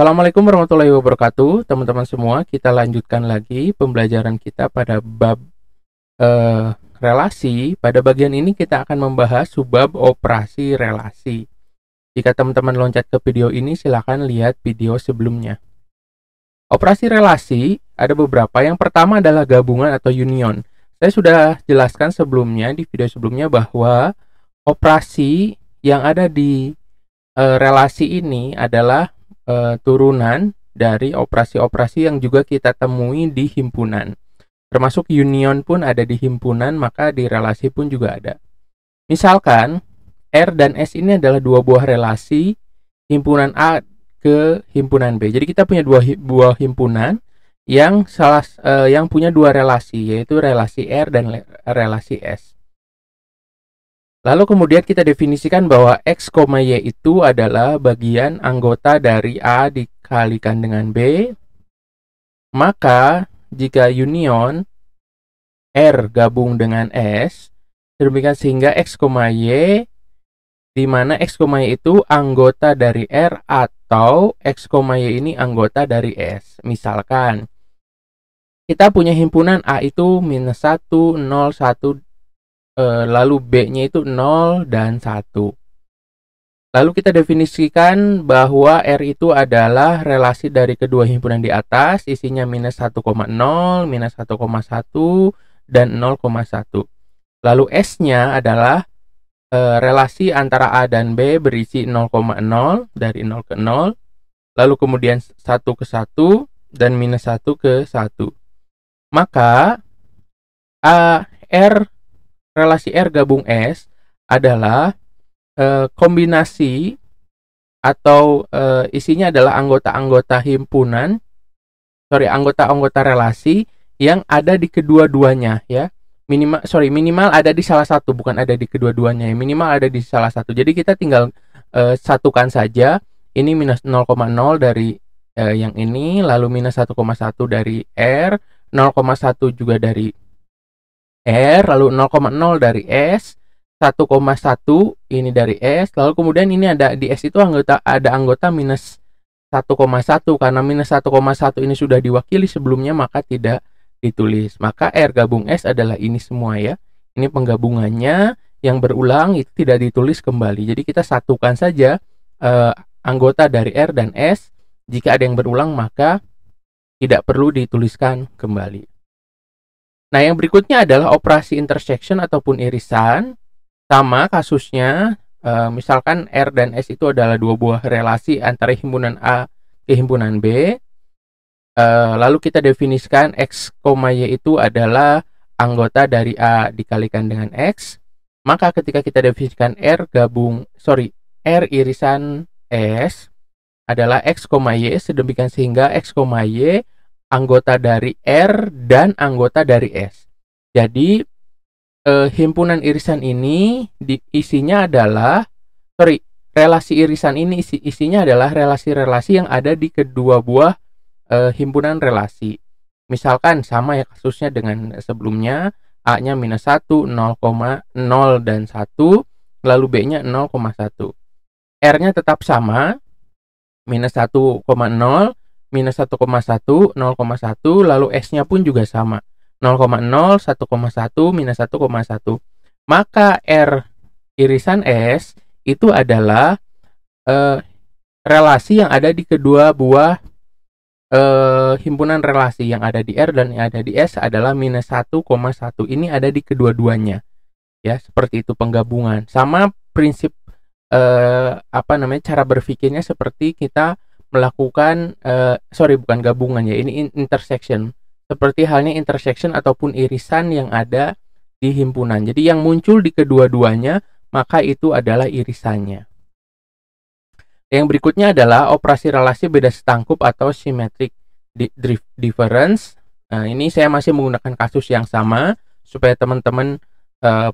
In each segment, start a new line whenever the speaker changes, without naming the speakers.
Assalamualaikum warahmatullahi wabarakatuh, teman-teman semua. Kita lanjutkan lagi pembelajaran kita pada bab relasi. Pada bagian ini kita akan membahas subbab operasi relasi. Jika teman-teman loncat ke video ini, silakan lihat video sebelumnya. Operasi relasi ada beberapa. Yang pertama adalah gabungan atau union. Saya sudah jelaskan sebelumnya di video sebelumnya bahwa operasi yang ada di relasi ini adalah turunan dari operasi-operasi yang juga kita temui di himpunan. Termasuk union pun ada di himpunan, maka di relasi pun juga ada. Misalkan R dan S ini adalah dua buah relasi himpunan A ke himpunan B. Jadi kita punya dua buah himpunan yang yang punya dua relasi, yaitu relasi R dan relasi S. Lalu kemudian kita definisikan bahwa X, Y itu adalah bagian anggota dari A dikalikan dengan B. Maka jika union R gabung dengan S, demikian sehingga X, Y, di mana X, Y itu anggota dari R atau X, Y ini anggota dari S. Misalkan kita punya himpunan A itu minus 1, 0, 1, lalu B-nya itu 0 dan 1. Lalu kita definisikan bahwa R itu adalah relasi dari kedua himpunan di atas, isinya minus 1,0, minus 1,1, dan 0,1. Lalu S-nya adalah relasi antara A dan B berisi 0,0 dari 0 ke 0, lalu kemudian 1 ke 1, dan minus 1 ke 1. Maka relasi R gabung S adalah kombinasi atau isinya adalah anggota-anggota himpunan, anggota-anggota relasi yang ada di kedua-duanya, ya. Minimal ada di salah satu, bukan ada di kedua-duanya, ya. Minimal ada di salah satu. Jadi kita tinggal satukan saja. Ini minus 0,0 dari yang ini, lalu minus 1,1 dari R, 0,1 juga dari R, lalu 0,0 dari S, 1,1 ini dari S, lalu kemudian ini ada di S itu ada anggota minus 1,1. Karena minus 1,1 ini sudah diwakili sebelumnya, maka tidak ditulis. Maka R gabung S adalah ini semua, ya. Ini penggabungannya yang berulang, itu tidak ditulis kembali. Jadi kita satukan saja anggota dari R dan S. Jika ada yang berulang, maka tidak perlu dituliskan kembali. Nah, yang berikutnya adalah operasi intersection ataupun irisan. Sama kasusnya, misalkan R dan S itu adalah dua buah relasi antara himpunan A ke himpunan B. Lalu kita definisikan X, Y itu adalah anggota dari A dikalikan dengan X. Maka ketika kita definisikan R irisan S adalah X, Y, sedemikian sehingga X, Y anggota dari R dan anggota dari S. Jadi himpunan irisan ini isinya adalah relasi irisan ini isinya adalah relasi-relasi yang ada di kedua buah himpunan relasi. Misalkan sama ya kasusnya dengan sebelumnya, A-nya minus 1, 0,0 dan 1, lalu B-nya 0,1. R-nya tetap sama, minus 1,0, minus 1,1, 0,1, lalu S-nya pun juga sama, 0,0, 1,1, minus 1,1. Maka R irisan S itu adalah relasi yang ada di kedua buah himpunan relasi. Yang ada di R dan yang ada di S adalah minus 1,1. Ini ada di kedua-duanya, ya. Seperti itu penggabungan. Sama prinsip cara berpikirnya seperti kita melakukan bukan gabungan, ya, ini intersection. Seperti halnya intersection ataupun irisan yang ada di himpunan. Jadi yang muncul di kedua-duanya, maka itu adalah irisannya. Yang berikutnya adalah operasi relasi beda setangkup atau symmetric difference. Nah, ini saya masih menggunakan kasus yang sama supaya teman-teman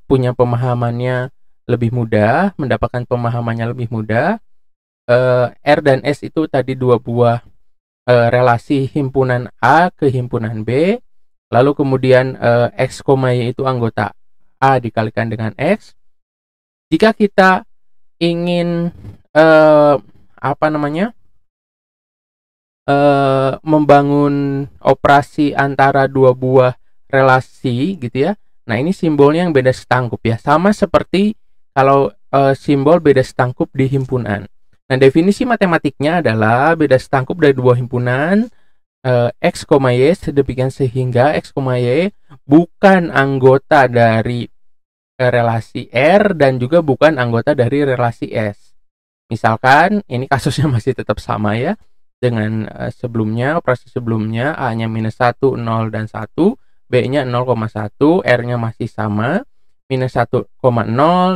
punya pemahamannya lebih mudah, mendapatkan pemahamannya lebih mudah. R dan S itu tadi dua buah relasi himpunan A ke himpunan B. Lalu kemudian X, Y itu anggota A dikalikan dengan X. Jika kita ingin membangun operasi antara dua buah relasi gitu ya. Nah, ini simbolnya yang beda setangkup ya. Sama seperti kalau simbol beda setangkup di himpunan. Nah, definisi matematiknya adalah beda setangkup dari dua himpunan X, Y sedemikian sehingga X, Y bukan anggota dari relasi R dan juga bukan anggota dari relasi S. Misalkan ini kasusnya masih tetap sama ya dengan sebelumnya, operasi sebelumnya A-nya -1, 0, dan 1, B-nya 0,1, R-nya masih sama, -1,0,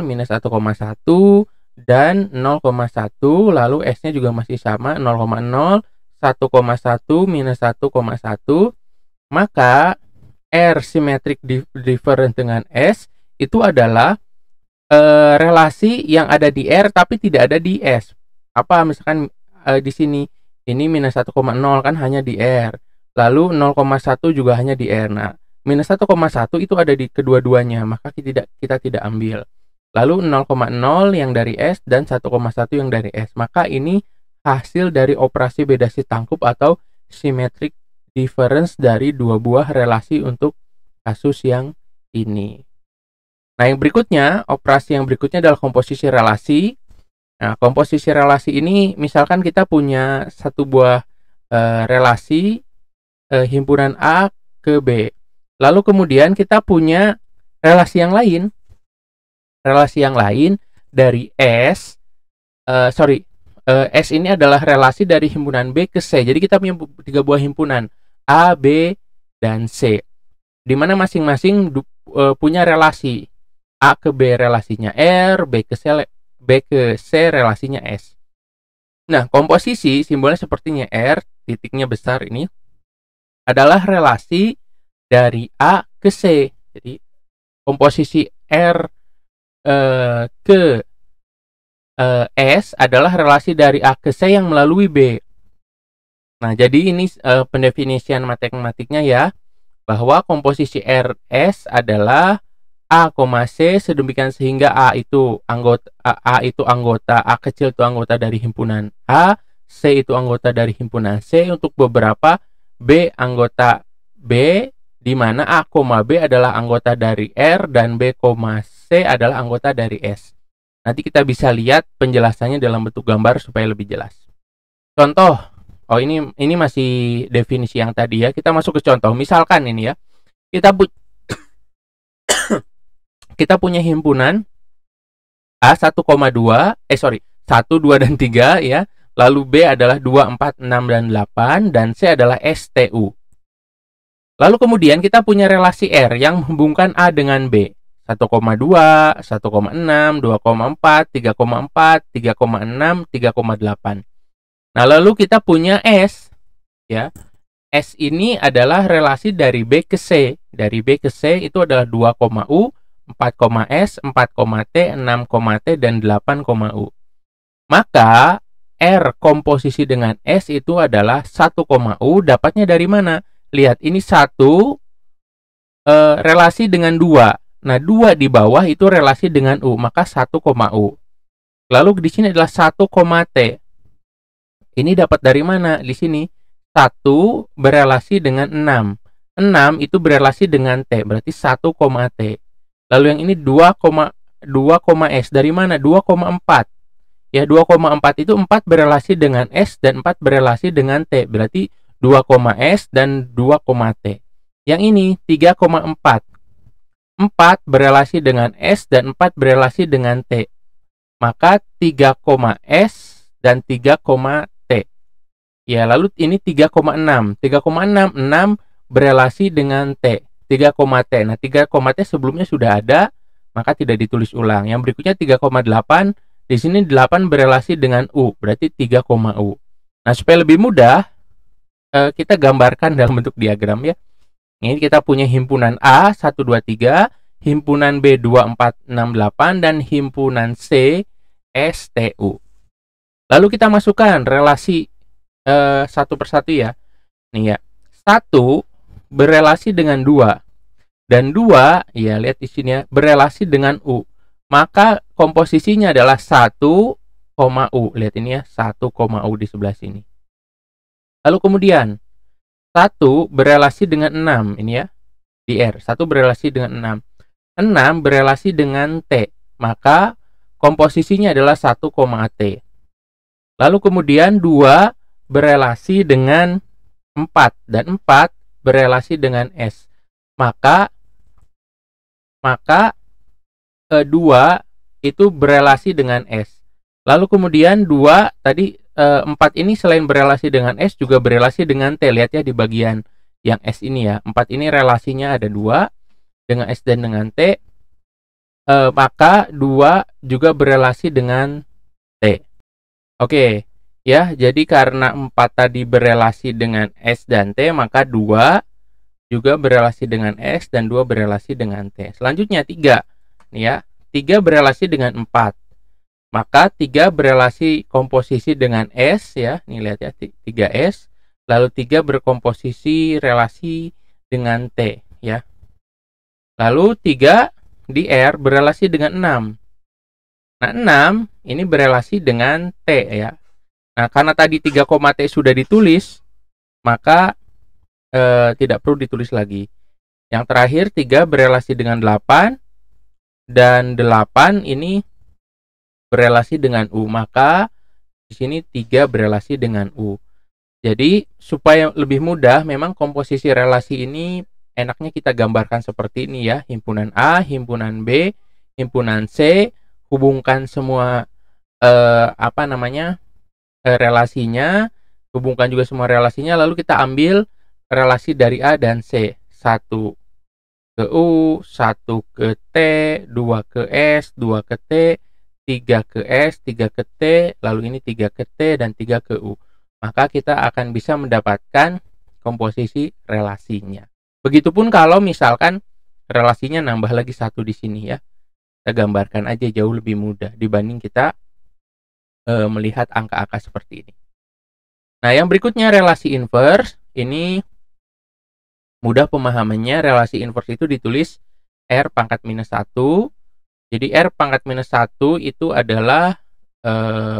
-1,1, dan 0,1, lalu S-nya juga masih sama, 0,0, 1,1, -1,1, maka R symmetric difference dengan S itu adalah relasi yang ada di R tapi tidak ada di S. Apa misalkan di sini ini -1,0 kan hanya di R, lalu 0,1 juga hanya di R. Nah, -1,1 itu ada di kedua-duanya, maka kita tidak ambil. Lalu 0,0 yang dari S dan 1,1 yang dari S. Maka ini hasil dari operasi beda setangkup atau symmetric difference dari dua buah relasi untuk kasus yang ini. Nah, yang berikutnya, operasi yang berikutnya adalah komposisi relasi. Nah, komposisi relasi ini misalkan kita punya satu buah relasi himpunan A ke B. Lalu kemudian kita punya relasi yang lain. Relasi yang lain dari S. S ini adalah relasi dari himpunan B ke C. Jadi kita punya tiga buah himpunan A, B, dan C. Di mana masing-masing punya relasi. A ke B relasinya R, B ke C relasinya S. Nah, komposisi simbolnya sepertinya R, titiknya besar ini adalah relasi dari A ke C. Jadi komposisi R ke S adalah relasi dari A ke C yang melalui B. Nah, jadi ini pendefinisian matematiknya ya, bahwa komposisi RS adalah A, C sedemikian sehingga A itu anggota A kecil itu anggota dari himpunan A, C itu anggota dari himpunan C untuk beberapa B anggota B, di mana A, B adalah anggota dari R dan B, C adalah anggota dari S. Nanti kita bisa lihat penjelasannya dalam bentuk gambar supaya lebih jelas. Contoh, ini masih definisi yang tadi ya. Kita masuk ke contoh. Misalkan ini ya, kita punya himpunan A 1,2, 1, 2, dan 3 ya. Lalu B adalah 2, 4, 6, dan 8, dan C adalah STU. Lalu kemudian kita punya relasi R yang menghubungkan A dengan B. 1,2, 1,6, 2,4, 3,4, 3,6, 3,8. Nah, lalu kita punya S ya. S ini adalah relasi dari B ke C. Dari B ke C itu adalah 2,U, 4,S, 4,T, 6,T, dan 8,U. Maka R komposisi dengan S itu adalah 1,U. Dapatnya dari mana? Lihat, ini 1 relasi dengan 2. Nah, 2 di bawah itu relasi dengan U, maka 1,U. Lalu di sini adalah 1,T. Ini dapat dari mana? Di sini 1 berelasi dengan 6. 6 itu berelasi dengan T, berarti 1,T. Lalu yang ini 2,S. Dari mana? 2,4. Ya, 2,4 itu 4 berelasi dengan S dan 4 berelasi dengan T. Berarti 2,S dan 2,T. Yang ini 3,4. 4 berelasi dengan S dan 4 berelasi dengan T. Maka 3,S dan 3,T. Ya, lalu ini 3,6. 3,6, 6 berelasi dengan T. 3,T. Nah, 3,T sebelumnya sudah ada, maka tidak ditulis ulang. Yang berikutnya 3,8. Di sini 8 berelasi dengan U, berarti 3,U. Nah, supaya lebih mudah, kita gambarkan dalam bentuk diagram ya. Ini kita punya himpunan A 1, 2, 3, himpunan B 2, 4, 6, 8, dan himpunan C STU. Lalu kita masukkan relasi satu persatu ya. Nih ya, 1 berelasi dengan 2, dan 2 ya, lihat di sini ya, berelasi dengan U. Maka komposisinya adalah 1, U. Lihat ini ya, 1, U di sebelah sini. Lalu kemudian 1 berelasi dengan 6 ini ya, di R. 1 berelasi dengan 6. 6 berelasi dengan T, maka komposisinya adalah 1, T. Lalu kemudian 2 berelasi dengan 4 dan 4 berelasi dengan S. Maka 2 itu berelasi dengan S. Lalu kemudian 2 tadi 4 ini selain berelasi dengan S juga berelasi dengan T. Lihat ya di bagian yang S ini ya. 4 ini relasinya ada 2 dengan S dan dengan T. Maka 2 juga berelasi dengan T. Oke, ya. Jadi karena 4 tadi berelasi dengan S dan T, maka 2 juga berelasi dengan S dan 2 berelasi dengan T. Selanjutnya 3. Nih ya, 3 berelasi dengan 4. Maka 3 berelasi komposisi dengan S ya. Nih lihat ya, 3S. Lalu 3 berkomposisi relasi dengan T ya. Lalu 3 di R berelasi dengan 6. Nah, 6 ini berelasi dengan T ya. Nah, karena tadi 3, T sudah ditulis, maka tidak perlu ditulis lagi. Yang terakhir 3 berelasi dengan 8 dan 8 ini berelasi dengan U, maka di sini 3 berelasi dengan U. Jadi supaya lebih mudah, memang komposisi relasi ini enaknya kita gambarkan seperti ini ya. Himpunan A, himpunan B, himpunan C, hubungkan semua relasinya, hubungkan juga semua relasinya, lalu kita ambil relasi dari A dan C. 1 ke U, 1 ke T, 2 ke S, 2 ke T, 3 ke S, 3 ke T, lalu ini 3 ke T dan 3 ke U. Maka kita akan bisa mendapatkan komposisi relasinya. Begitupun kalau misalkan relasinya nambah lagi 1 di sini ya. Kita gambarkan aja, jauh lebih mudah dibanding kita melihat angka-angka seperti ini. Nah, yang berikutnya relasi inverse. Ini mudah pemahamannya. Relasi inverse itu ditulis R pangkat minus 1. Jadi R pangkat minus 1 itu adalah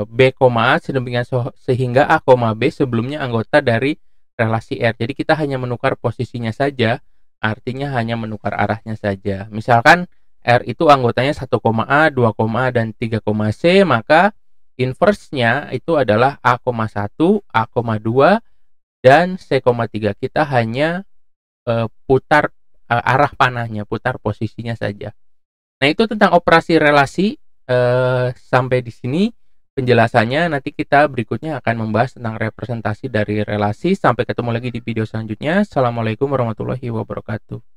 B, A, sedemikian sehingga A, B sebelumnya anggota dari relasi R. Jadi kita hanya menukar posisinya saja, artinya hanya menukar arahnya saja. Misalkan R itu anggotanya 1, A, 2, A, dan 3, C, maka inverse-nya itu adalah A,1, A,2, dan C,3. Kita hanya putar arah panahnya, putar posisinya saja. Nah, itu tentang operasi relasi. Sampai di sini penjelasannya. Nanti kita berikutnya akan membahas tentang representasi dari relasi. Sampai ketemu lagi di video selanjutnya. Assalamualaikum warahmatullahi wabarakatuh.